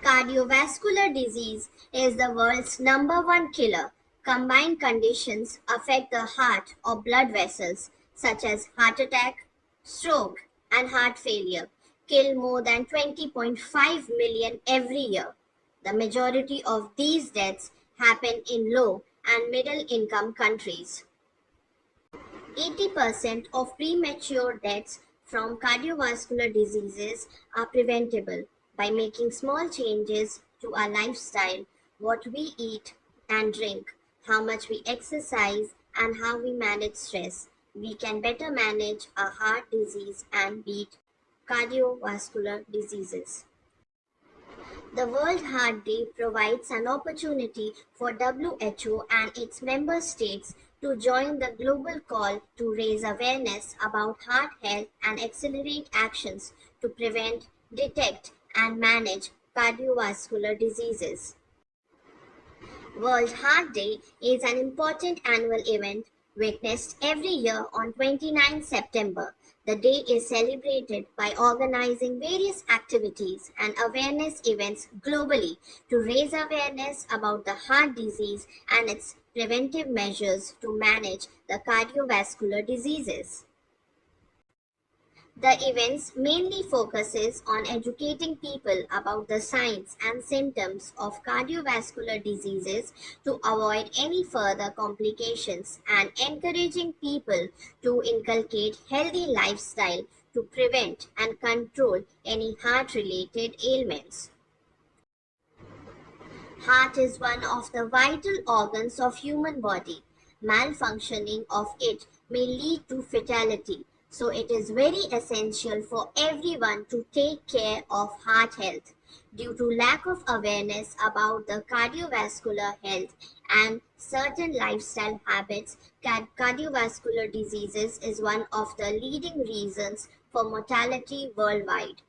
Cardiovascular disease is the world's number one killer. Combined conditions affect the heart or blood vessels, such as heart attack, stroke, and heart failure, kill more than 20.5 million every year. The majority of these deaths happen in low and middle income countries. 80% of premature deaths from cardiovascular diseases are preventable by making small changes to our lifestyle, what we eat and drink, how much we exercise, and how we manage stress. We can better manage our heart disease and beat cardiovascular diseases. The World Heart Day provides an opportunity for WHO and its member states to join the global call to raise awareness about heart health and accelerate actions to prevent, detect, and manage cardiovascular diseases. World Heart Day is an important annual event witnessed every year on 29 September. The day is celebrated by organizing various activities and awareness events globally to raise awareness about the heart disease and its preventive measures to manage the cardiovascular diseases. The events mainly focuses on educating people about the signs and symptoms of cardiovascular diseases to avoid any further complications and encouraging people to inculcate healthy lifestyle to prevent and control any heart-related ailments. Heart is one of the vital organs of human body. Malfunctioning of it may lead to fatality. So it is very essential for everyone to take care of heart health. Due to lack of awareness about the cardiovascular health and certain lifestyle habits, cardiovascular diseases is one of the leading reasons for mortality worldwide.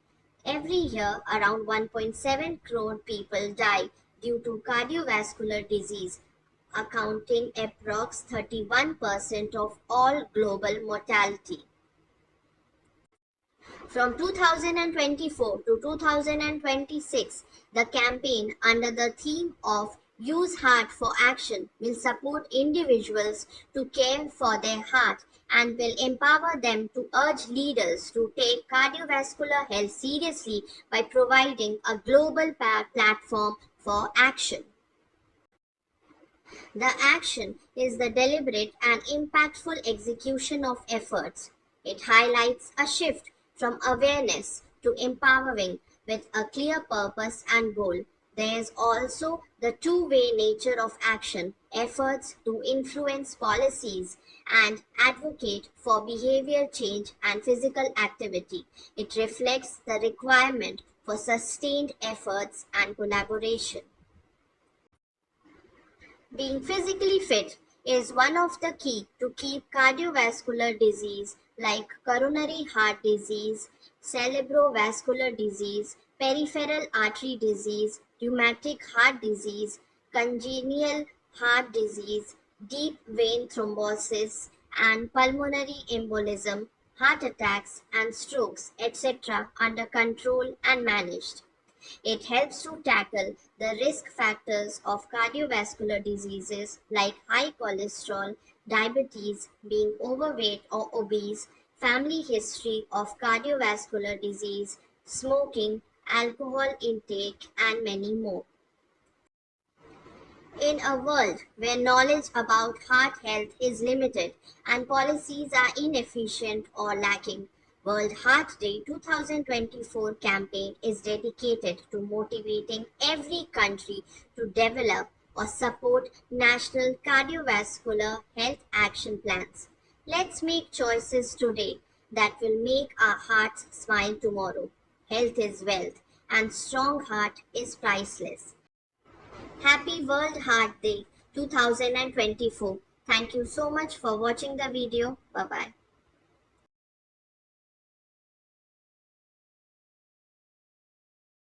Every year, around 1.7 crore people die due to cardiovascular disease, accounting approx 31% of all global mortality. From 2024 to 2026, the campaign under the theme of Use Heart for Action will support individuals to care for their heart and will empower them to urge leaders to take cardiovascular health seriously by providing a global platform for action. The action is the deliberate and impactful execution of efforts. It highlights a shift from awareness to empowering with a clear purpose and goal. There is also the two-way nature of action, efforts to influence policies and advocate for behavior change and physical activity. It reflects the requirement for sustained efforts and collaboration. Being physically fit is one of the key to keep cardiovascular disease like coronary heart disease, cerebrovascular disease, peripheral artery disease, rheumatic heart disease, congenital heart disease, deep vein thrombosis, and pulmonary embolism, heart attacks and strokes, etc. under control and managed. It helps to tackle the risk factors of cardiovascular diseases like high cholesterol, diabetes, being overweight or obese, family history of cardiovascular disease, smoking, alcohol intake, and many more. In a world where knowledge about heart health is limited and policies are inefficient or lacking, World Heart Day 2024 campaign is dedicated to motivating every country to develop or support national cardiovascular health action plans. Let's make choices today that will make our hearts smile tomorrow. Health is wealth and strong heart is priceless. Happy World Heart Day 2024. Thank you so much for watching the video. Bye bye.